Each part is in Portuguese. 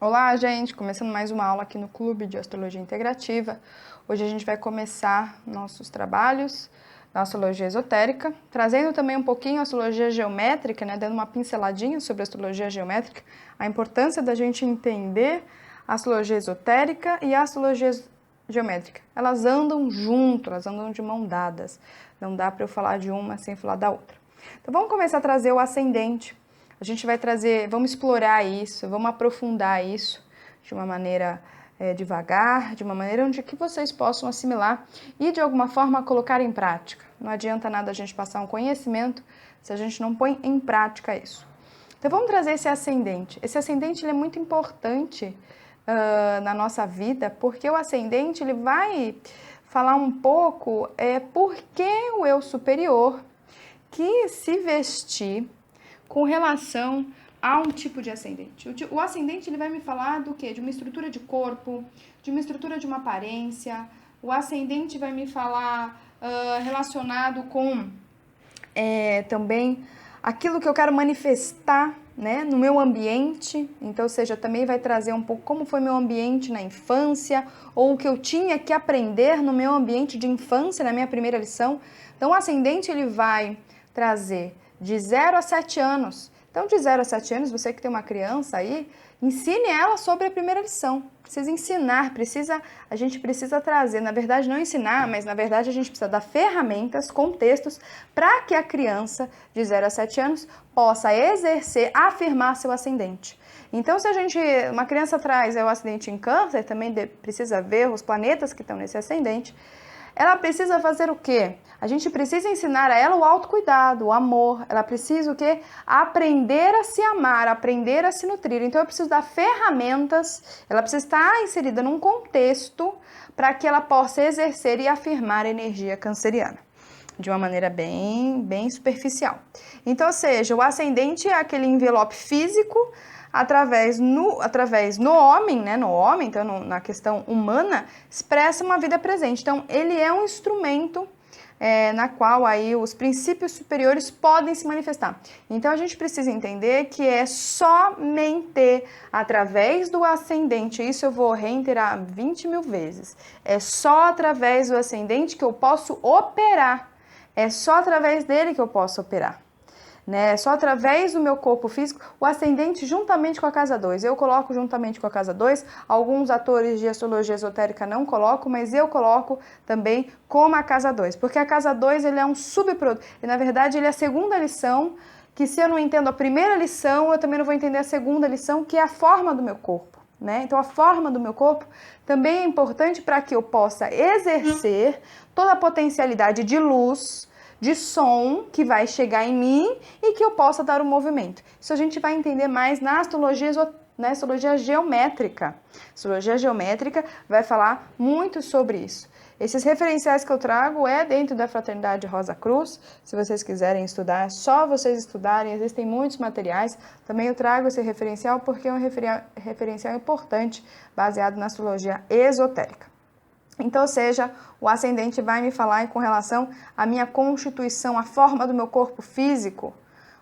Olá, gente! Começando mais uma aula aqui no Clube de Astrologia Integrativa. Hoje a gente vai começar nossos trabalhos na astrologia esotérica, trazendo também um pouquinho a astrologia geométrica, né, dando uma pinceladinha sobre a astrologia geométrica, a importância da gente entender a astrologia esotérica e a astrologia geométrica. Elas andam junto, elas andam de mão dadas. Não dá para eu falar de uma sem falar da outra. Então vamos começar a trazer o ascendente. A gente vai trazer, vamos explorar isso, vamos aprofundar isso de uma maneira devagar, de uma maneira onde que vocês possam assimilar e de alguma forma colocar em prática. Não adianta nada a gente passar um conhecimento se a gente não põe em prática isso. Então vamos trazer esse ascendente. Esse ascendente ele é muito importante na nossa vida, porque o ascendente ele vai falar um pouco por que o eu superior quis se vestir com relação a um tipo de ascendente. O ascendente ele vai me falar do quê? De uma estrutura de corpo, de uma estrutura de uma aparência. O ascendente vai me falar relacionado com também aquilo que eu quero manifestar, né, no meu ambiente. Então, ou seja, também vai trazer um pouco como foi meu ambiente na infância, ou o que eu tinha que aprender no meu ambiente de infância, na minha primeira lição. Então, o ascendente ele vai trazer de 0 a 7 anos. Então, de 0 a 7 anos, você que tem uma criança aí, ensine ela sobre a primeira lição. Precisa ensinar, a gente precisa trazer, na verdade não ensinar, mas na verdade a gente precisa dar ferramentas, contextos, para que a criança de 0 a 7 anos possa exercer, afirmar seu ascendente. Então, se uma criança traz o ascendente em Câncer, também precisa ver os planetas que estão nesse ascendente. Ela precisa fazer o quê? A gente precisa ensinar a ela o autocuidado, o amor. Ela precisa o quê? Aprender a se amar, aprender a se nutrir. Então, eu preciso dar ferramentas, ela precisa estar inserida num contexto para que ela possa exercer e afirmar a energia canceriana de uma maneira bem superficial. Então, ou seja, o ascendente é aquele envelope físico através no homem, né? No homem, então na questão humana, expressa uma vida presente. Então, ele é um instrumento na qual aí os princípios superiores podem se manifestar. Então, a gente precisa entender que é somente através do ascendente, isso eu vou reiterar 20 mil vezes, é só através do ascendente que eu posso operar, é só através dele que eu posso operar. Né? Só através do meu corpo físico, o ascendente juntamente com a casa 2. Eu coloco juntamente com a casa 2, alguns atores de astrologia esotérica não colocam, mas eu coloco também como a casa 2, porque a casa 2 ele é um subproduto, e na verdade ele é a segunda lição, que se eu não entendo a primeira lição, eu também não vou entender a segunda lição, que é a forma do meu corpo. Né? Então a forma do meu corpo também é importante para que eu possa exercer toda a potencialidade de luz, de som que vai chegar em mim e que eu possa dar um movimento. Isso a gente vai entender mais na astrologia geométrica. A astrologia geométrica vai falar muito sobre isso. Esses referenciais que eu trago dentro da Fraternidade Rosa Cruz. Se vocês quiserem estudar, é só vocês estudarem, existem muitos materiais. Também eu trago esse referencial porque é um referencial importante baseado na astrologia esotérica. Então, ou seja, o ascendente vai me falar com relação à minha constituição, a forma do meu corpo físico,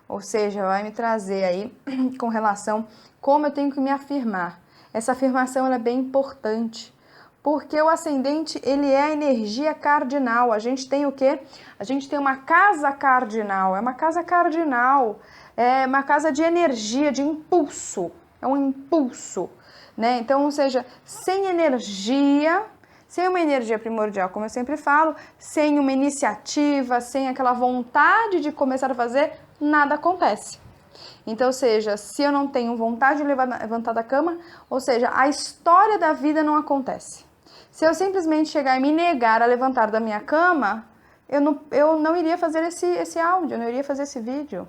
ou seja, vai me trazer aí com relação como eu tenho que me afirmar. Essa afirmação ela é bem importante, porque o ascendente ele é a energia cardinal. A gente tem o quê? A gente tem uma casa cardinal, é uma casa cardinal, é uma casa de energia, de impulso, é um impulso, né? Então, ou seja, sem energia, sem uma energia primordial, como eu sempre falo, sem uma iniciativa, sem aquela vontade de começar a fazer, nada acontece. Então, ou seja, se eu não tenho vontade de levantar da cama, ou seja, a história da vida não acontece. Se eu simplesmente chegar e me negar a levantar da minha cama, eu não iria fazer esse áudio, eu não iria fazer esse vídeo.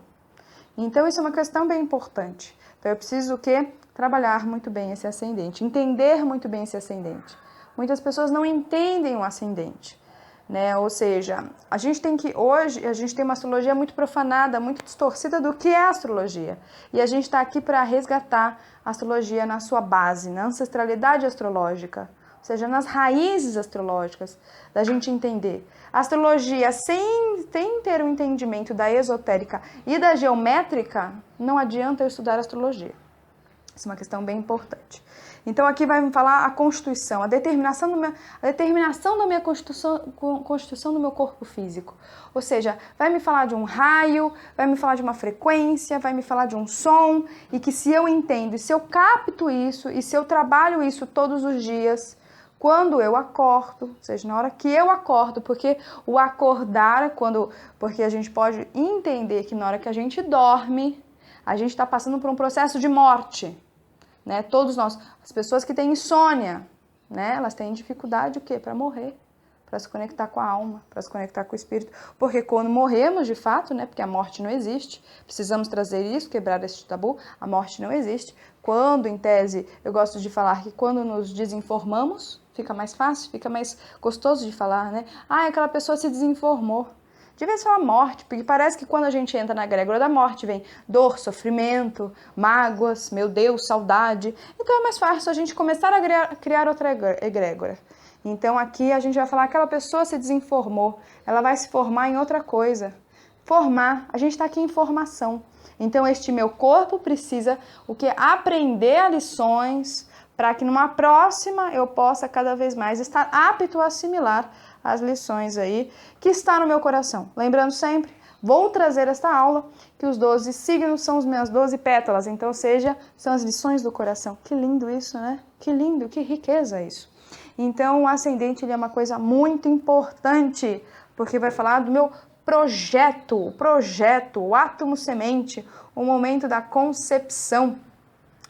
Então, isso é uma questão bem importante. Então, eu preciso o quê? Trabalhar muito bem esse ascendente, entender muito bem esse ascendente. Muitas pessoas não entendem o ascendente, né? Ou seja, hoje a gente tem uma astrologia muito profanada, muito distorcida do que é a astrologia. E a gente está aqui para resgatar a astrologia na sua base, na ancestralidade astrológica, ou seja, nas raízes astrológicas, da gente entender. A astrologia, sem ter um entendimento da esotérica e da geométrica, não adianta eu estudar astrologia. Isso é uma questão bem importante. Então, aqui vai me falar a constituição, a determinação da minha constituição do meu corpo físico. Ou seja, vai me falar de um raio, vai me falar de uma frequência, vai me falar de um som, e que se eu entendo, e se eu capto isso, e se eu trabalho isso todos os dias, quando eu acordo, ou seja, na hora que eu acordo, porque o acordar, porque a gente pode entender que na hora que a gente dorme, a gente está passando por um processo de morte. Né? Todos nós, as pessoas que têm insônia, né? Elas têm dificuldade o quê? Para morrer, para se conectar com a alma, para se conectar com o espírito. Porque quando morremos, de fato, né? Porque a morte não existe, precisamos trazer isso, quebrar esse tabu, a morte não existe. Quando, em tese, eu gosto de falar que quando nos desinformamos, fica mais fácil, fica mais gostoso de falar, né? Ah, aquela pessoa se desinformou. Devia ser uma morte, porque parece que quando a gente entra na egrégora da morte, vem dor, sofrimento, mágoas, meu Deus, saudade. Então é mais fácil a gente começar a criar outra egrégora. Então aqui a gente vai falar que aquela pessoa se desinformou, ela vai se formar em outra coisa. Formar, a gente está aqui em formação. Então este meu corpo precisa o que? Aprender lições para que numa próxima eu possa cada vez mais estar apto a assimilar as lições aí que está no meu coração. Lembrando sempre, vou trazer esta aula, que os 12 signos são as minhas 12 pétalas, então, ou seja, são as lições do coração. Que lindo isso, né? Que lindo, que riqueza isso. Então, o ascendente ele é uma coisa muito importante, porque vai falar do meu projeto, o átomo semente, o momento da concepção,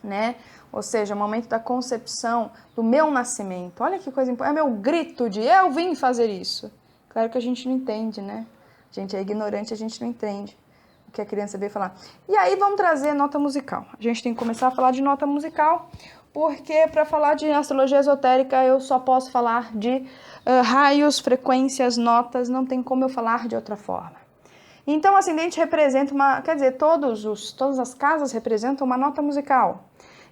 né? Ou seja, o momento da concepção, do meu nascimento. Olha que coisa importante. É meu grito de eu vim fazer isso. Claro que a gente não entende, né? A gente é ignorante, a gente não entende o que a criança veio falar. E aí vamos trazer nota musical. A gente tem que começar a falar de nota musical, porque para falar de astrologia esotérica eu só posso falar de raios, frequências, notas, não tem como eu falar de outra forma. Então o ascendente representa todas as casas representam uma nota musical.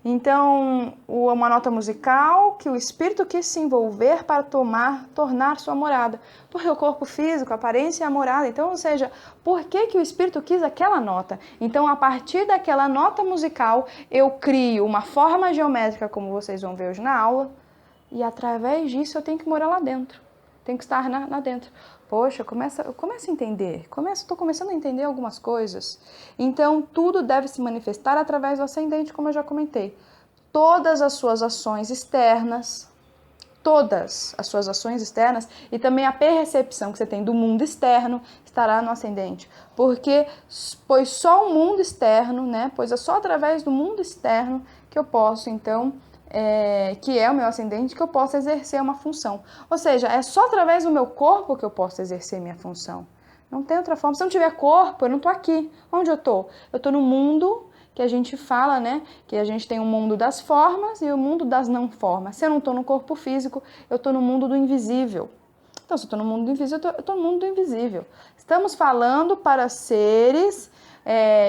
Então, uma nota musical que o espírito quis se envolver para tornar sua morada. Porque o corpo físico, a aparência é a morada. Então, ou seja, por que o espírito quis aquela nota? Então, a partir daquela nota musical, eu crio uma forma geométrica, como vocês vão ver hoje na aula, e através disso eu tenho que morar lá dentro. Tenho que estar lá dentro. Poxa, eu começo a entender. Estou começando a entender algumas coisas. Então, tudo deve se manifestar através do ascendente, como eu já comentei. Todas as suas ações externas, e também a percepção que você tem do mundo externo estará no ascendente. Pois só o mundo externo, né? Pois é só através do mundo externo que eu posso, então, que é o meu ascendente, que eu posso exercer uma função. Ou seja, é só através do meu corpo que eu posso exercer minha função. Não tem outra forma. Se eu não tiver corpo, eu não estou aqui. Onde eu estou? Eu estou no mundo que a gente fala, né? Que a gente tem o mundo das formas e o mundo das não formas. Se eu não estou no corpo físico, eu estou no mundo do invisível. Então, se eu estou no mundo do invisível, eu estou no mundo do invisível. Estamos falando para seres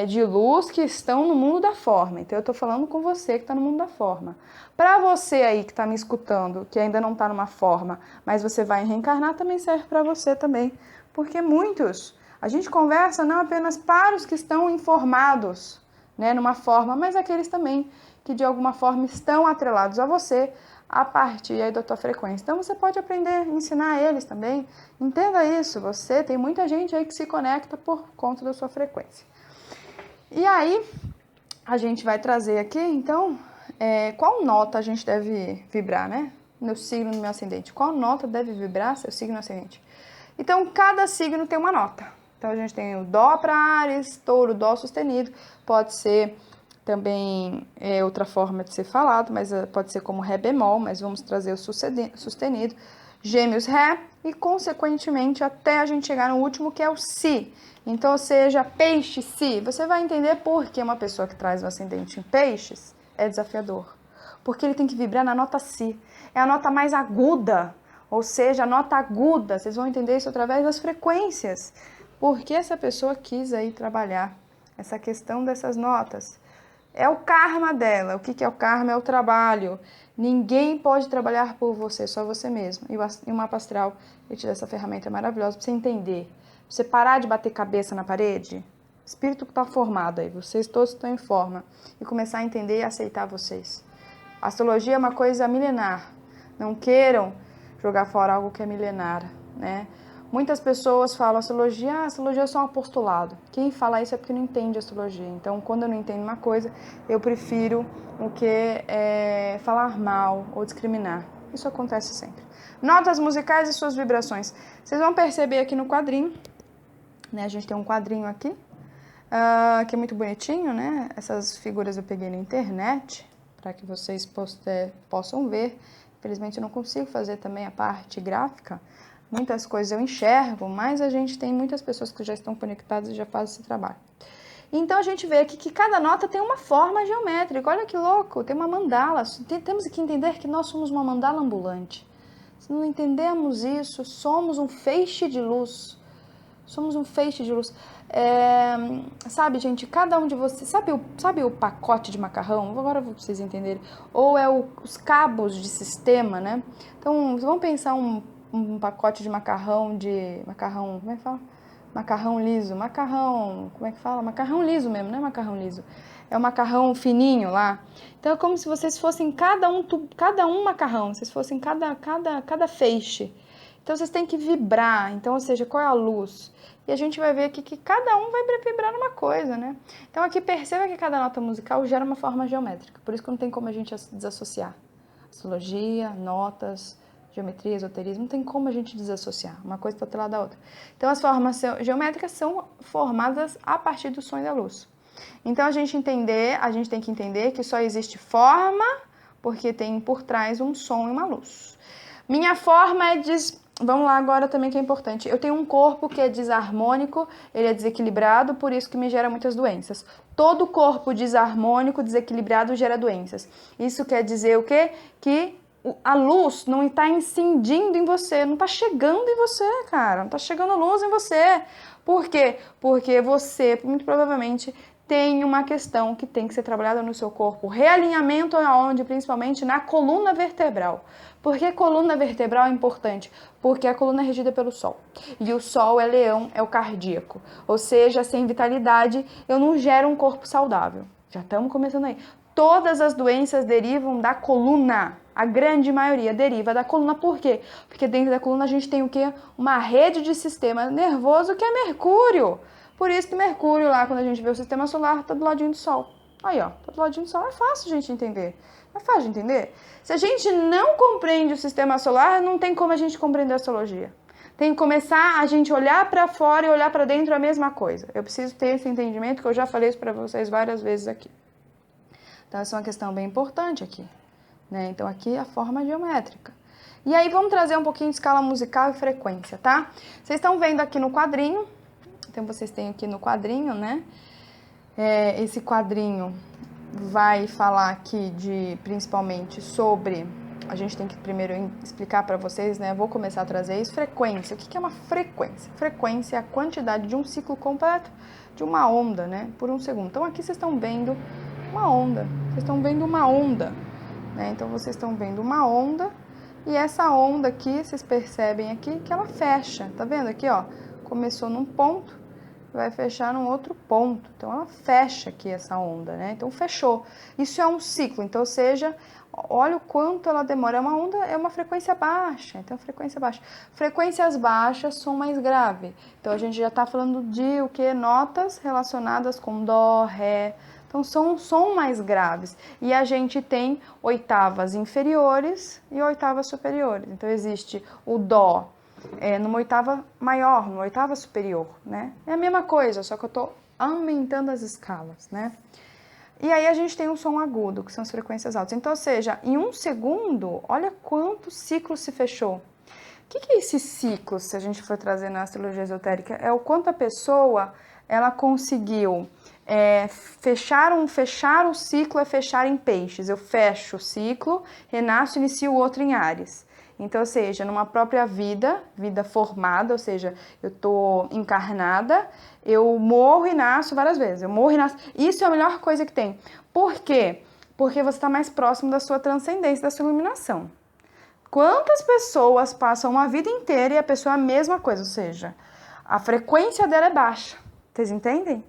de luz que estão no mundo da forma. Então, eu estou falando com você que está no mundo da forma. Para você aí que está me escutando, que ainda não está numa forma, mas você vai reencarnar, também serve para você também. Porque a gente conversa não apenas para os que estão informados, né, numa forma, mas aqueles também que de alguma forma estão atrelados a você a partir aí da tua frequência. Então você pode aprender, ensinar eles também. Entenda isso, tem muita gente aí que se conecta por conta da sua frequência. E aí, a gente vai trazer aqui, então, qual nota a gente deve vibrar, né? Meu signo, no meu ascendente. Qual nota deve vibrar seu signo ascendente? Então, cada signo tem uma nota. Então, a gente tem o Dó para Áries, Touro, Dó sustenido. Pode ser também outra forma de ser falado, mas pode ser como Ré bemol, mas vamos trazer o sustenido. Gêmeos, Ré, e consequentemente até a gente chegar no último, que é o Si. Então, ou seja, peixe, Si. Você vai entender por que uma pessoa que traz o ascendente em peixes é desafiador. Porque ele tem que vibrar na nota Si. É a nota mais aguda, ou seja, a nota aguda. Vocês vão entender isso através das frequências. Porque essa pessoa quis aí trabalhar essa questão dessas notas. É o karma dela. O que é o karma? É o trabalho. Ninguém pode trabalhar por você, só você mesmo. E o mapa astral, ele te dá essa ferramenta maravilhosa para você entender. Pra você parar de bater cabeça na parede, espírito que está formado aí, vocês todos estão em forma, e começar a entender e aceitar vocês. A astrologia é uma coisa milenar, não queiram jogar fora algo que é milenar, né? Muitas pessoas falam astrologia é só um apostolado. Quem fala isso é porque não entende astrologia. Então, quando eu não entendo uma coisa, eu prefiro o que falar mal ou discriminar. Isso acontece sempre. Notas musicais e suas vibrações. Vocês vão perceber aqui no quadrinho, né? A gente tem um quadrinho aqui, que é muito bonitinho, né? Essas figuras eu peguei na internet, para que vocês possam ver. Infelizmente eu não consigo fazer também a parte gráfica. Muitas coisas eu enxergo, mas a gente tem muitas pessoas que já estão conectadas e já fazem esse trabalho. Então a gente vê aqui que cada nota tem uma forma geométrica. Olha que louco, tem uma mandala. Temos que entender que nós somos uma mandala ambulante. Se não entendemos isso, somos um feixe de luz. Somos um feixe de luz. Sabe, gente, cada um de vocês... Sabe o pacote de macarrão? Agora para vocês entenderem. Ou os cabos de sistema, né? Então, vamos pensar um pacote de macarrão, como é que fala? Macarrão liso, como é que fala? Macarrão liso mesmo, não é macarrão liso. É o macarrão fininho lá. Então é como se vocês fossem cada um macarrão, vocês fossem cada feixe. Então vocês têm que vibrar, então, ou seja, qual é a luz? E a gente vai ver aqui que cada um vai vibrar numa coisa, né? Então aqui perceba que cada nota musical gera uma forma geométrica, por isso que não tem como a gente desassociar. Astrologia, notas, geometria, esoterismo, não tem como a gente desassociar. Uma coisa está atrelada da outra. Então, as formas geométricas são formadas a partir do som e da luz. Então, a gente tem que entender que só existe forma porque tem por trás um som e uma luz. Minha forma Vamos lá agora também que é importante. Eu tenho um corpo que é desarmônico, ele é desequilibrado, por isso que me gera muitas doenças. Todo corpo desarmônico, desequilibrado, gera doenças. Isso quer dizer o quê? Que a luz não está incidindo em você, não está chegando em você, cara. Não está chegando a luz em você. Por quê? Porque você, muito provavelmente, tem uma questão que tem que ser trabalhada no seu corpo. Realinhamento aonde? Principalmente na coluna vertebral. Por que coluna vertebral é importante? Porque a coluna é regida pelo Sol. E o Sol é leão, é o cardíaco. Ou seja, sem vitalidade, eu não gero um corpo saudável. Já estamos começando aí. Todas as doenças derivam da coluna. A grande maioria deriva da coluna. Por quê? Porque dentro da coluna a gente tem o quê? Uma rede de sistema nervoso que é Mercúrio. Por isso que Mercúrio lá, quando a gente vê o sistema solar, tá do ladinho do Sol. Aí, ó, tá do ladinho do Sol. É fácil a gente entender. É fácil de entender. Se a gente não compreende o sistema solar, não tem como a gente compreender a astrologia. Tem que começar a gente olhar para fora e olhar para dentro a mesma coisa. Eu preciso ter esse entendimento que eu já falei isso para vocês várias vezes aqui. Então, essa é uma questão bem importante aqui, né? Então, aqui a forma geométrica. E aí, vamos trazer um pouquinho de escala musical e frequência, tá? Vocês estão vendo aqui no quadrinho, então vocês têm aqui no quadrinho, né? Esse quadrinho vai falar aqui principalmente sobre... A gente tem que primeiro explicar para vocês, né? Vou começar a trazer isso. Frequência. O que é uma frequência? Frequência é a quantidade de um ciclo completo de uma onda, né? Por um segundo. Então, aqui vocês estão vendo uma onda. Vocês estão vendo uma onda, né? Então, vocês estão vendo uma onda. E essa onda aqui, vocês percebem aqui que ela fecha. Tá vendo aqui, ó? Começou num ponto, vai fechar num outro ponto. Então, ela fecha aqui essa onda, né? Então, fechou. Isso é um ciclo. Então, ou seja... Olha o quanto ela demora. É uma onda, é uma frequência baixa. Então, frequência baixa. Frequências baixas são mais graves. Então, a gente já está falando de o que? Notas relacionadas com dó, ré. Então, são mais graves. E a gente tem oitavas inferiores e oitavas superiores. Então, existe o dó numa oitava maior, numa oitava superior, né? É a mesma coisa, só que eu estou aumentando as escalas, né? E aí a gente tem um som agudo, que são as frequências altas. Então, ou seja, em um segundo, olha quanto ciclo se fechou. O que é esse ciclo, se a gente for trazer na astrologia esotérica? É o quanto a pessoa ela conseguiu fechar o ciclo, é fechar em peixes. Eu fecho o ciclo, renasço e inicio o outro em Áries. Então, ou seja, numa própria vida formada, ou seja, eu estou encarnada, eu morro e nasço várias vezes. Eu morro e nasço. Isso é a melhor coisa que tem. Por quê? Porque você está mais próximo da sua transcendência, da sua iluminação. Quantas pessoas passam uma vida inteira e a pessoa é a mesma coisa? Ou seja, a frequência dela é baixa. Vocês entendem?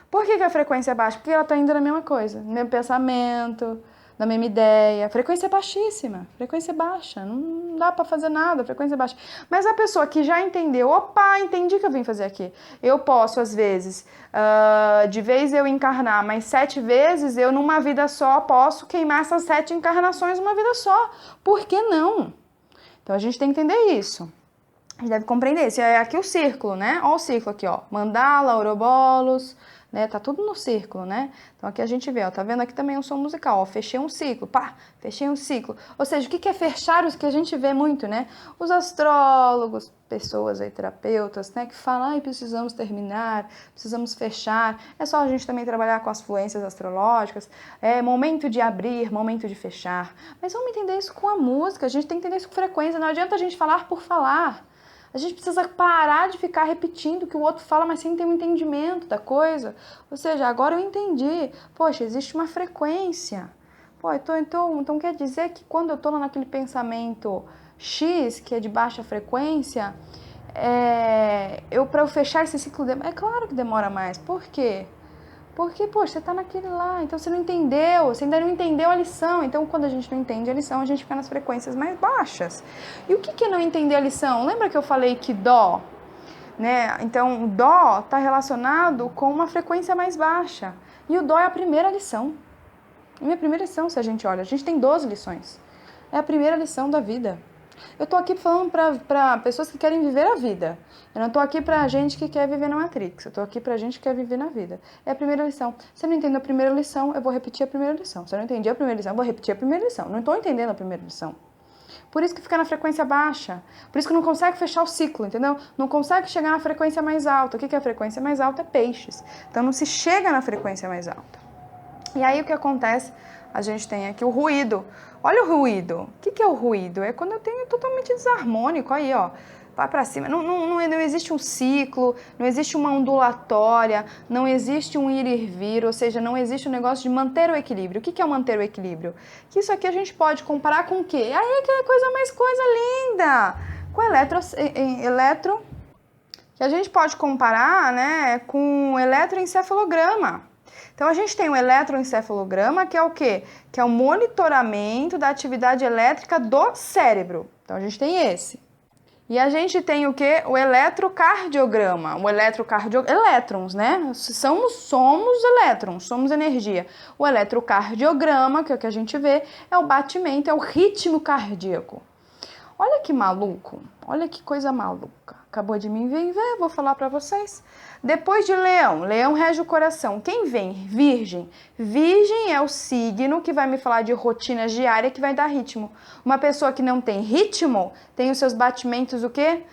Por que a frequência é baixa? Porque ela está indo na mesma coisa, no mesmo pensamento, na mesma ideia. Frequência é baixíssima, frequência é baixa, não dá para fazer nada, frequência é baixa. Mas a pessoa que já entendeu, opa, entendi que eu vim fazer aqui. Eu posso, às vezes, de vez eu encarnar, mas 7 vezes, eu numa vida só posso queimar essas 7 encarnações numa vida só. Por que não? Então a gente tem que entender isso. A gente deve compreender. Esse é aqui o círculo, né? Olha o círculo aqui, ó. Mandala, Ouroboros, né? Tá tudo no círculo, né? Então aqui a gente vê, ó. Tá vendo aqui também um som musical, ó. Fechei um ciclo, pá, fechei um ciclo. Ou seja, o que é fechar? Os que a gente vê muito, né? Os astrólogos, pessoas aí, terapeutas, né? Que falam, ai, precisamos terminar, precisamos fechar. É só a gente também trabalhar com as fluências astrológicas. É momento de abrir, momento de fechar. Mas vamos entender isso com a música. A gente tem que entender isso com frequência. Não adianta a gente falar por falar. A gente precisa parar de ficar repetindo o que o outro fala, mas sem ter um entendimento da coisa. Ou seja, agora eu entendi. Poxa, existe uma frequência. Pô, então quer dizer que quando eu estou naquele pensamento X, que é de baixa frequência, para eu fechar esse ciclo, é claro que demora mais. Por quê? Porque, poxa, você tá naquele lá, então você não entendeu, você ainda não entendeu a lição. Então, quando a gente não entende a lição, a gente fica nas frequências mais baixas. E o que é não entender a lição? Lembra que eu falei que Dó, né? Então, Dó está relacionado com uma frequência mais baixa. E o Dó é a primeira lição. É a primeira lição, se a gente olha. A gente tem 12 lições. É a primeira lição da vida. Eu tô aqui falando para pessoas que querem viver a vida. Eu não tô aqui pra gente que quer viver na Matrix. Eu tô aqui pra gente que quer viver na vida. É a primeira lição. Se eu não entendo a primeira lição, eu vou repetir a primeira lição. Se eu não entendi a primeira lição, eu vou repetir a primeira lição. Não tô entendendo a primeira lição. Por isso que fica na frequência baixa. Por isso que não consegue fechar o ciclo, entendeu? Não consegue chegar na frequência mais alta. O que é a frequência mais alta? É peixes. Então não se chega na frequência mais alta. E aí o que acontece? A gente tem aqui o ruído. Olha o ruído. O que é o ruído? É quando eu tenho totalmente desarmônico. Aí, ó. Vai pra cima. Não existe um ciclo, não existe uma ondulatória, não existe um ir e vir, ou seja, não existe um negócio de manter o equilíbrio. O que é o manter o equilíbrio? Que isso aqui a gente pode comparar com o quê? Aí que é coisa linda! Com eletro, que a gente pode comparar, né, com o eletroencefalograma. Então, a gente tem o eletroencefalograma, que é o quê? Que é o monitoramento da atividade elétrica do cérebro. Então, a gente tem esse. E a gente tem o quê? O eletrocardiograma. Elétrons, né? Somos elétrons, somos energia. O eletrocardiograma, que é o que a gente vê, é o batimento, é o ritmo cardíaco. Olha que maluco, olha que coisa maluca. Acabou de me ver, vou falar para vocês. Depois de Leão, Leão rege o coração. Quem vem? Virgem. Virgem é o signo que vai me falar de rotina diária, que vai dar ritmo. Uma pessoa que não tem ritmo, tem os seus batimentos o quê?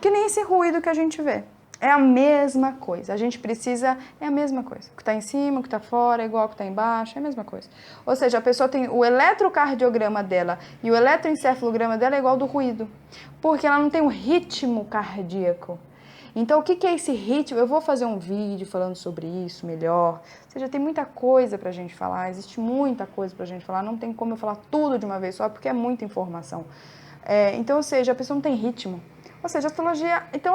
Que nem esse ruído que a gente vê. É a mesma coisa. A gente precisa... É a mesma coisa. O que está em cima, o que está fora, é igual ao que está embaixo, é a mesma coisa. Ou seja, a pessoa tem o eletrocardiograma dela e o eletroencefalograma dela é igual ao do ruído. Porque ela não tem um ritmo cardíaco. Então, o que é esse ritmo? Eu vou fazer um vídeo falando sobre isso melhor. Ou seja, tem muita coisa pra gente falar, existe muita coisa pra gente falar. Não tem como eu falar tudo de uma vez só, porque é muita informação. Então, ou seja, a pessoa não tem ritmo. Ou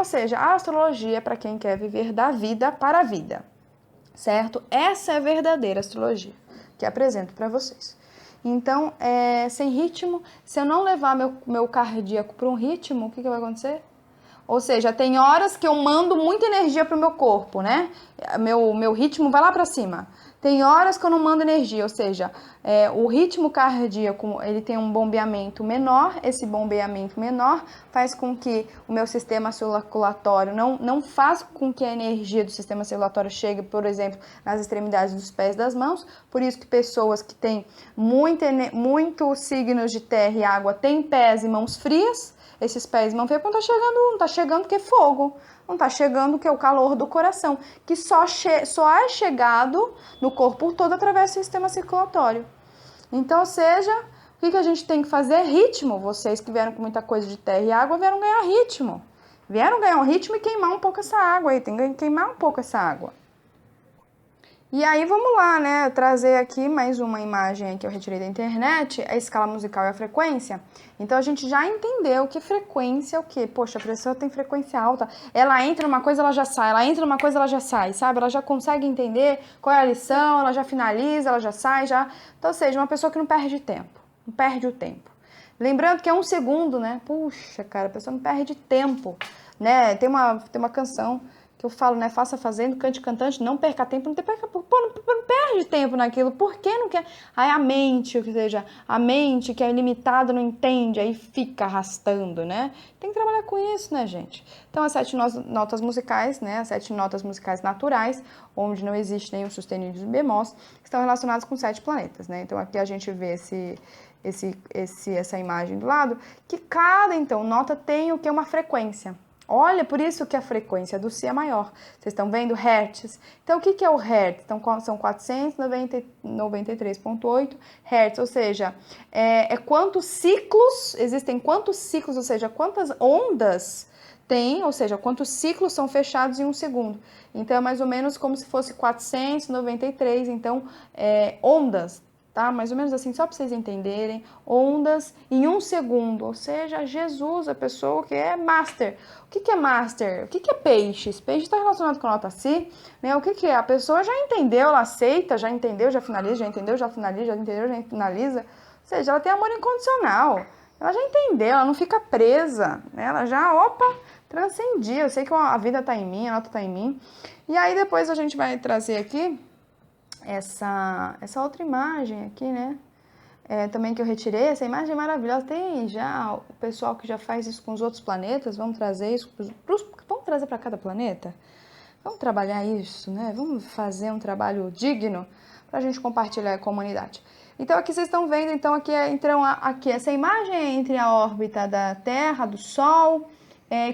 seja, a astrologia é para quem quer viver da vida para a vida, certo? Essa é a verdadeira astrologia que apresento para vocês. Então, sem ritmo, se eu não levar meu cardíaco para um ritmo, o que vai acontecer? Ou seja, tem horas que eu mando muita energia para o meu corpo, né? Meu ritmo vai lá para cima. Tem horas que eu não mando energia, ou seja, o ritmo cardíaco ele tem um bombeamento menor. Esse bombeamento menor faz com que o meu sistema circulatório não faz com que a energia do sistema circulatório chegue, por exemplo, nas extremidades dos pés e das mãos. Por isso que pessoas que têm muitos signos de terra e água têm pés e mãos frias. Esses pés e mãos frias quando não tá chegando que é fogo. Não está chegando, que é o calor do coração, que só é chegado no corpo todo através do sistema circulatório. Então, ou seja, o que a gente tem que fazer? Ritmo. Vocês que vieram com muita coisa de terra e água vieram ganhar ritmo. Vieram ganhar um ritmo e queimar um pouco essa água aí. Tem que queimar um pouco essa água. E aí vamos lá, né, trazer aqui mais uma imagem que eu retirei da internet, a escala musical e a frequência. Então a gente já entendeu que frequência é o quê? Poxa, a pessoa tem frequência alta, ela entra numa coisa, ela já sai, ela entra numa coisa, ela já sai, sabe? Ela já consegue entender qual é a lição, ela já finaliza, ela já sai, já... Então, ou seja, uma pessoa que não perde tempo, não perde o tempo. Lembrando que é 1 segundo, né? Puxa, cara, a pessoa não perde tempo, né? Tem uma canção que eu falo, né? Faça fazendo, cante cantante, não perca tempo, não perde tempo naquilo, por que não quer? Aí a mente, ou seja, a mente que é limitada não entende, aí fica arrastando, né? Tem que trabalhar com isso, né, gente? Então, as 7 notas musicais, né? As 7 notas musicais naturais, onde não existe nenhum sustenido de bemós, estão relacionadas com 7 planetas, né? Então, aqui a gente vê essa imagem do lado, que cada, então, nota tem o que? Uma frequência. Olha, por isso que a frequência do Si é maior. Vocês estão vendo? Hertz. Então, o que é o Hertz? Então, são 493,8 Hertz, ou seja, quantos ciclos, existem quantos ciclos, ou seja, quantas ondas tem, ou seja, quantos ciclos são fechados em 1 segundo. Então, é mais ou menos como se fosse 493, então, ondas. Tá? Mais ou menos assim, só para vocês entenderem, ondas em 1 segundo, ou seja, Jesus, a pessoa que é master. O que é master? O que é peixes? Peixe está relacionado com a nota Si, né? O que é? A pessoa já entendeu, ela aceita, já entendeu, já finaliza, já entendeu, já finaliza, já entendeu, já finaliza. Ou seja, ela tem amor incondicional, ela já entendeu, ela não fica presa, né? Ela já, transcendia, eu sei que a vida está em mim, a nota está em mim. E aí depois a gente vai trazer aqui essa outra imagem aqui, né? Também que eu retirei, essa imagem é maravilhosa. Tem já o pessoal que já faz isso com os outros planetas, vamos trazer isso, vamos trazer para cada planeta? Vamos trabalhar isso, né? Vamos fazer um trabalho digno para a gente compartilhar com a comunidade. Então, aqui vocês estão vendo, então, aqui essa imagem é entre a órbita da Terra, do Sol,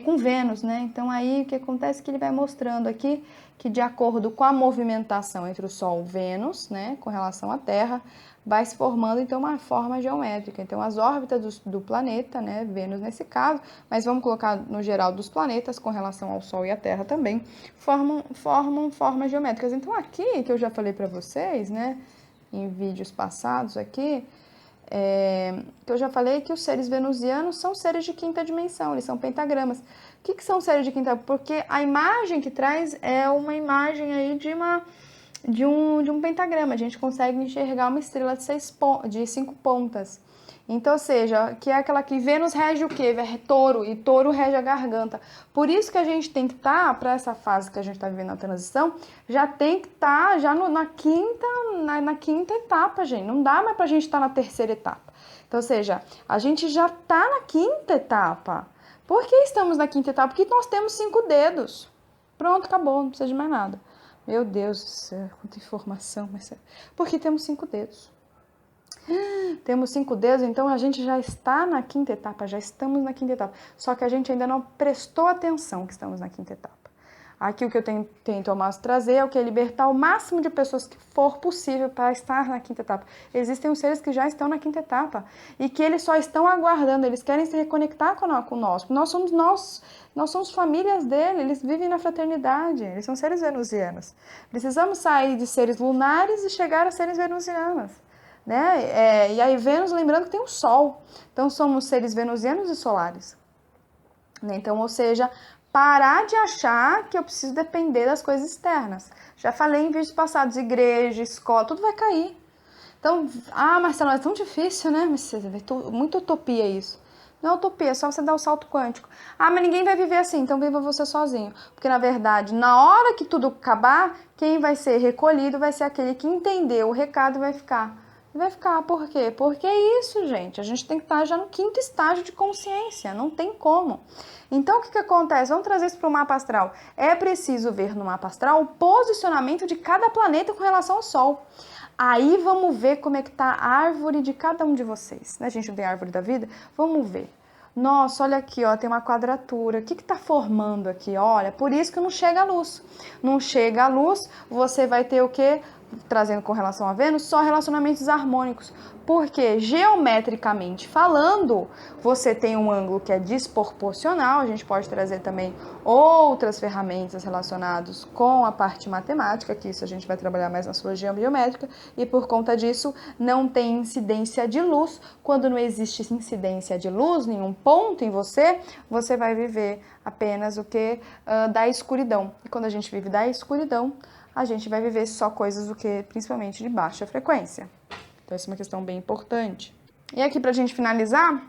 com Vênus, né? Então, aí o que acontece é que ele vai mostrando aqui que de acordo com a movimentação entre o Sol e Vênus, né, com relação à Terra, vai se formando então uma forma geométrica. Então as órbitas do planeta, né, Vênus nesse caso, mas vamos colocar no geral dos planetas com relação ao Sol e à Terra também, formam formas geométricas. Então aqui que eu já falei para vocês, né, em vídeos passados aqui, que eu já falei que os seres venusianos são seres de quinta dimensão, eles são pentagramas. O que são seres de quinta? Porque a imagem que traz é uma imagem aí de um pentagrama. A gente consegue enxergar uma estrela de 5 pontas. Então, ou seja, que é aquela que Vênus rege o quê? Touro, e Touro rege a garganta. Por isso que a gente tem que estar, para essa fase que a gente está vivendo na transição, já tem que estar já na quinta etapa, gente. Não dá mais para a gente estar na terceira etapa. Então, ou seja, a gente já está na quinta etapa. Por que estamos na quinta etapa? Porque nós temos 5 dedos. Pronto, acabou, não precisa de mais nada. Meu Deus do céu, quanta informação. Porque temos 5 dedos. Temos 5 dedos, então a gente já está na quinta etapa, já estamos na quinta etapa. Só que a gente ainda não prestou atenção que estamos na quinta etapa. Aqui o que eu tento ao máximo trazer é o que é libertar o máximo de pessoas que for possível para estar na quinta etapa. Existem os seres que já estão na quinta etapa e que eles só estão aguardando, eles querem se reconectar com nós. Nós somos famílias dele, eles vivem na fraternidade, eles são seres venusianos. Precisamos sair de seres lunares e chegar a seres venusianos. Né? E aí Vênus, lembrando que tem o Sol, então somos seres venusianos e solares, né? Então, ou seja, parar de achar que eu preciso depender das coisas externas. Já falei em vídeos passados, igreja, escola, tudo vai cair. Então, Marcelo, é tão difícil, né? Muita utopia isso. Não é utopia, é só você dar o salto quântico. Mas ninguém vai viver assim, então viva você sozinho. Porque, na verdade, na hora que tudo acabar, quem vai ser recolhido vai ser aquele que entendeu o recado e vai ficar. Vai ficar, por quê? Porque é isso, gente. A gente tem que estar já no 5º estágio de consciência, não tem como. Então, o que acontece? Vamos trazer isso para o mapa astral. É preciso ver no mapa astral o posicionamento de cada planeta com relação ao Sol. Aí vamos ver como é que está a árvore de cada um de vocês. Né? A gente não tem árvore da vida? Vamos ver. Nossa, olha aqui, ó, tem uma quadratura. O que está formando aqui? Olha, por isso que não chega a luz. Não chega a luz, você vai ter o quê? trazendo com relação a Vênus, só relacionamentos harmônicos. Porque, geometricamente falando, você tem um ângulo que é desproporcional. A gente pode trazer também outras ferramentas relacionadas com a parte matemática, que isso a gente vai trabalhar mais na astrologia geométrica, e por conta disso não tem incidência de luz. Quando não existe incidência de luz, nenhum ponto em você, você vai viver apenas o que da escuridão. E quando a gente vive da escuridão, a gente vai viver só coisas do que principalmente de baixa frequência. Então, essa é uma questão bem importante. E aqui, pra gente finalizar,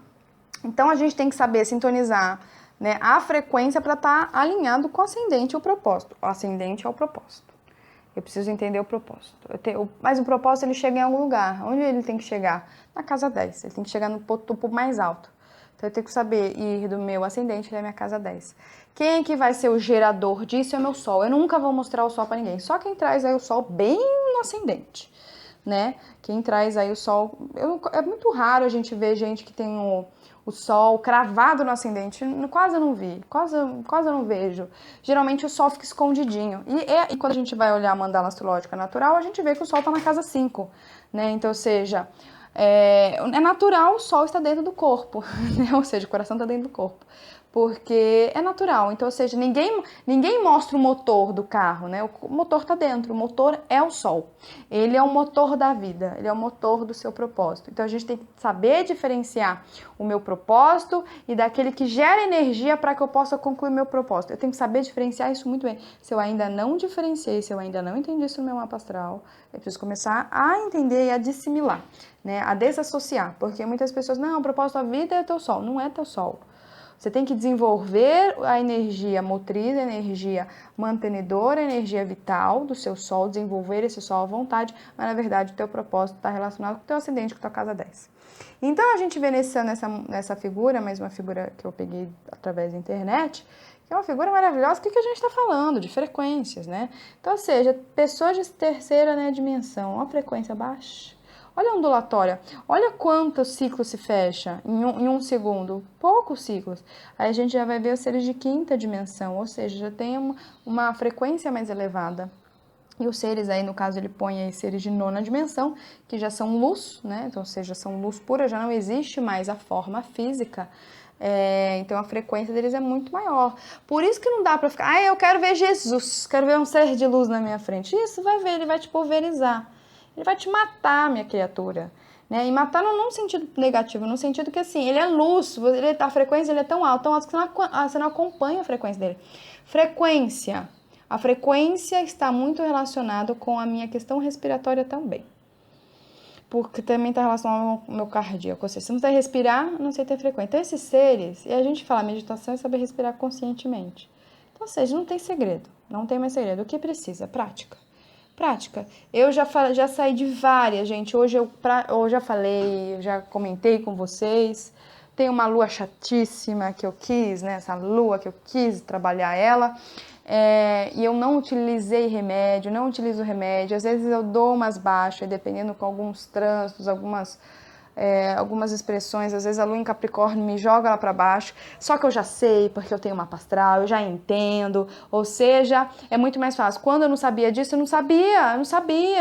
então a gente tem que saber sintonizar, né, a frequência para estar alinhado com o ascendente e o propósito. O ascendente é o propósito. Eu preciso entender o propósito. Mas o propósito, ele chega em algum lugar. Onde ele tem que chegar? Na casa 10. Ele tem que chegar no topo mais alto. Então, eu tenho que saber ir do meu ascendente da minha casa 10. Quem é que vai ser o gerador disso é o meu sol. Eu nunca vou mostrar o sol para ninguém. Só quem traz aí o sol bem no ascendente, né? Quem traz aí o sol... é muito raro a gente ver gente que tem o sol cravado no ascendente. Quase eu não vi. Quase eu não vejo. Geralmente o sol fica escondidinho. E quando a gente vai olhar a mandala astrológica natural, a gente vê que o sol tá na casa 5, né? Então, ou seja... É natural o sol estar dentro do corpo, né? Ou seja, o coração está dentro do corpo, porque é natural. Então, ou seja, ninguém mostra o motor do carro, né? O motor está dentro, o motor é o sol. Ele é o motor da vida, ele é o motor do seu propósito. Então, a gente tem que saber diferenciar o meu propósito e daquele que gera energia para que eu possa concluir meu propósito. Eu tenho que saber diferenciar isso muito bem. Se eu ainda não diferenciei, se eu ainda não entendi isso no meu mapa astral, eu preciso começar a entender e a dissimilar, né? A desassociar, porque muitas pessoas, não, o propósito da vida é teu sol. Não é teu sol. Você tem que desenvolver a energia motriz, a energia mantenedora, a energia vital do seu sol, desenvolver esse sol à vontade, mas na verdade o teu propósito está relacionado com o teu ascendente, com a tua casa 10. Então a gente vê nessa figura, mais uma figura que eu peguei através da internet, que é uma figura maravilhosa. O que a gente está falando? De frequências, né? Então, ou seja, pessoas de terceira, né, dimensão, uma frequência baixa. Olha a ondulatória, olha quantos ciclos se fecha em um segundo, poucos ciclos. Aí a gente já vai ver os seres de quinta dimensão, ou seja, já tem uma frequência mais elevada. E os seres aí, no caso, ele põe aí seres de nona dimensão, que já são luz, né? Então, ou seja, são luz pura, já não existe mais a forma física. Então a frequência deles é muito maior. Por isso que não dá pra ficar, eu quero ver Jesus, quero ver um ser de luz na minha frente. Isso, vai ver, ele vai te pulverizar. Ele vai te matar, minha criatura, né? E matar não num sentido negativo, no sentido que, assim, ele é luz, a frequência ele é tão alta que você não acompanha a frequência dele. Frequência. A frequência está muito relacionada com a minha questão respiratória também. Porque também está relacionado ao meu cardíaco. Ou seja, se não sei respirar, não sei ter frequência. Então, esses seres, e a gente fala, meditação é saber respirar conscientemente. Então, ou seja, não tem segredo, não tem mais segredo. O que precisa? Prática. Prática. Eu já saí de várias, gente. Hoje eu já falei, já comentei com vocês. Tem uma lua chatíssima que eu quis, né? Essa lua que eu quis trabalhar ela. E eu não utilizei remédio, não utilizo remédio. Às vezes eu dou umas baixas, dependendo com alguns trânsitos, algumas expressões. Às vezes a lua em Capricórnio me joga lá para baixo, só que eu já sei, porque eu tenho mapa astral, eu já entendo, ou seja, é muito mais fácil. Quando eu não sabia disso, eu não sabia,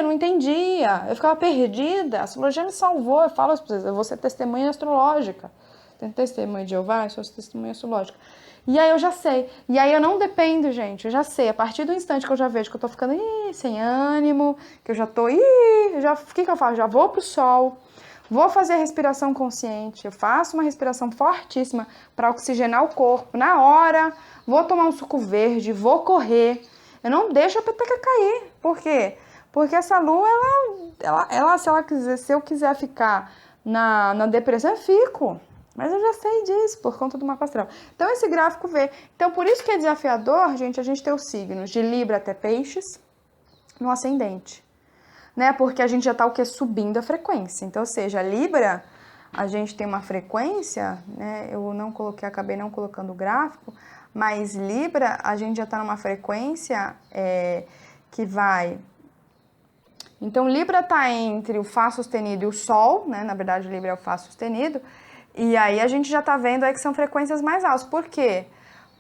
não entendia, eu ficava perdida. A astrologia me salvou. Eu falo para vocês, eu vou ser testemunha astrológica. Tem testemunha de Jeová, eu sou testemunha astrológica. E aí eu já sei. E aí eu não dependo, gente. Eu já sei. A partir do instante que eu já vejo que eu tô ficando sem ânimo, que eu já tô... o que eu faço? Já vou pro sol. Vou fazer a respiração consciente. Eu faço uma respiração fortíssima para oxigenar o corpo. Na hora, vou tomar um suco verde, vou correr. Eu não deixo a peteca cair. Por quê? Porque essa lua, ela se eu quiser ficar na depressão, eu fico. Mas eu já sei disso, por conta do mapa astral. Então, esse gráfico vê. Então, por isso que é desafiador, gente, a gente ter os signos de Libra até Peixes no ascendente. Né? Porque a gente já tá o quê? Subindo a frequência. Então, ou seja, Libra, a gente tem uma frequência, né? Eu acabei não colocando o gráfico, mas Libra, a gente já tá numa frequência que vai... Então, Libra tá entre o Fá sustenido e o Sol, né? Na verdade, Libra é o Fá sustenido. E aí a gente já tá vendo aí que são frequências mais altas. Por quê?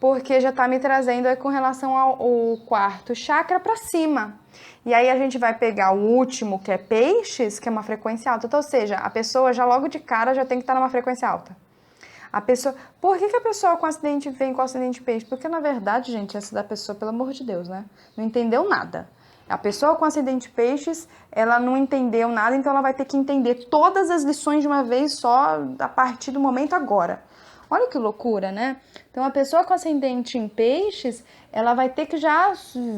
porque já está me trazendo aí com relação ao quarto chakra para cima. E aí a gente vai pegar o último, que é peixes, que é uma frequência alta. Então, ou seja, a pessoa já logo de cara já tem que estar numa frequência alta. A pessoa, por que a pessoa com acidente vem com acidente peixe? Porque na verdade, gente, essa da pessoa, pelo amor de Deus, né? Não entendeu nada. A pessoa com acidente peixes, ela não entendeu nada, então ela vai ter que entender todas as lições de uma vez só a partir do momento agora. Olha que loucura, né? Então a pessoa com ascendente em peixes, ela vai ter que já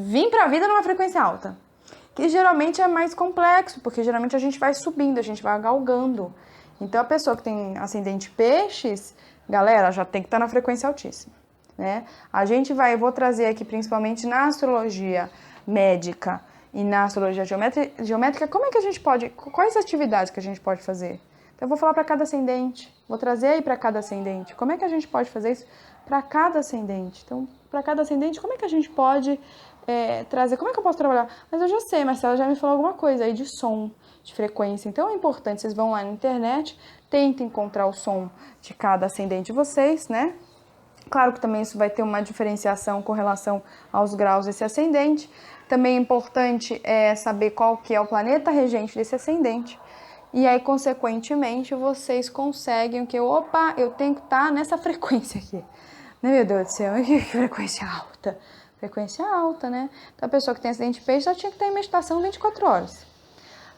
vir para a vida numa frequência alta. Que geralmente é mais complexo, porque geralmente a gente vai subindo, a gente vai galgando. Então a pessoa que tem ascendente peixes, galera, já tem que estar na frequência altíssima, né? A gente vai, eu vou trazer aqui principalmente na astrologia médica e na astrologia geométrica, como é que a gente pode, quais atividades que a gente pode fazer? Então eu vou falar para cada ascendente, vou trazer aí para cada ascendente, como é que a gente pode fazer isso para cada ascendente? Então, para cada ascendente, como é que a gente pode trazer, como é que eu posso trabalhar? Mas eu já sei, Marcela já me falou alguma coisa aí de som, de frequência, então é importante, vocês vão lá na internet, tentem encontrar o som de cada ascendente de vocês, né? Claro que também isso vai ter uma diferenciação com relação aos graus desse ascendente. Também é importante saber qual que é o planeta regente desse ascendente. E aí, consequentemente, vocês conseguem que opa, eu tenho que estar nessa frequência aqui. Meu Deus do céu, que frequência alta. Frequência alta, né? Então, a pessoa que tem acidente de peixe já tinha que estar em meditação 24 horas.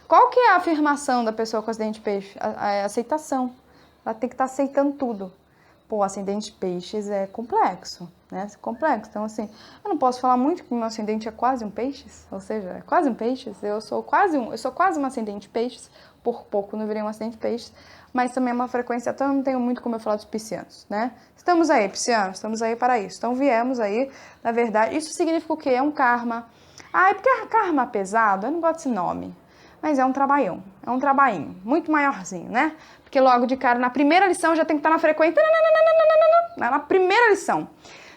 Qual que é a afirmação da pessoa com acidente de peixe? A aceitação. Ela tem que estar aceitando tudo. Pô, ascendente de peixes é complexo, né? Complexo. Então, assim, eu não posso falar muito que o meu ascendente é quase um peixes, ou seja, é quase um peixes. Eu sou quase um ascendente de peixes, por pouco não virei um ascendente de peixes, mas também é uma frequência, então eu não tenho muito como eu falar dos piscianos, né? Estamos aí, piscianos, estamos aí para isso. Então, viemos aí, na verdade, isso significa o quê? É um karma. Ah, é porque karma pesado, eu não gosto desse nome. Mas é um trabalhinho, muito maiorzinho, né? Porque logo de cara, na primeira lição, já tem que estar na frequência, na primeira lição,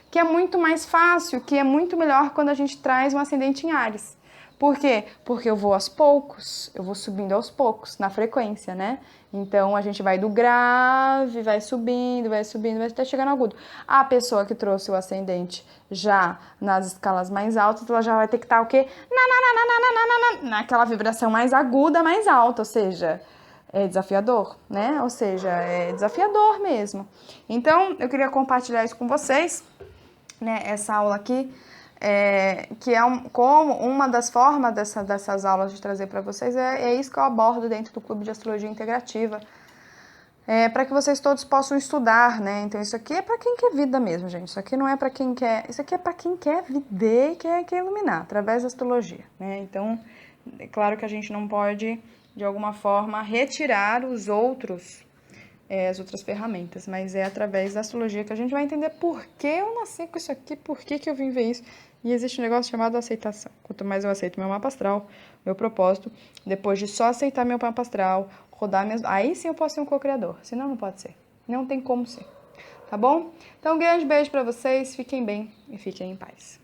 que é muito mais fácil, que é muito melhor quando a gente traz um ascendente em Áries. Por quê? Porque eu vou aos poucos, eu vou subindo aos poucos, na frequência, né? Então, a gente vai do grave, vai subindo, vai até chegar no agudo. A pessoa que trouxe o ascendente já nas escalas mais altas, ela já vai ter que estar o quê? Naquela vibração mais aguda, mais alta, ou seja, é desafiador, né? Ou seja, é desafiador mesmo. Então, eu queria compartilhar isso com vocês, né? Essa aula aqui, que é como uma das formas dessas aulas de trazer para vocês, é isso que eu abordo dentro do Clube de Astrologia Integrativa, para que vocês todos possam estudar, né? Então isso aqui é para quem quer vida mesmo, gente. Isso aqui não é para quem quer, isso aqui é para quem quer viver e quer iluminar através da astrologia, né? Então, é claro que a gente não pode de alguma forma retirar as outras ferramentas, mas é através da astrologia que a gente vai entender por que eu nasci com isso aqui, por que eu vim ver isso. E existe um negócio chamado aceitação. Quanto mais eu aceito meu mapa astral, meu propósito, depois de só aceitar meu mapa astral, rodar minhas... aí sim eu posso ser um co-criador, senão não pode ser. Não tem como ser. Tá bom? Então, um grande beijo pra vocês, fiquem bem e fiquem em paz.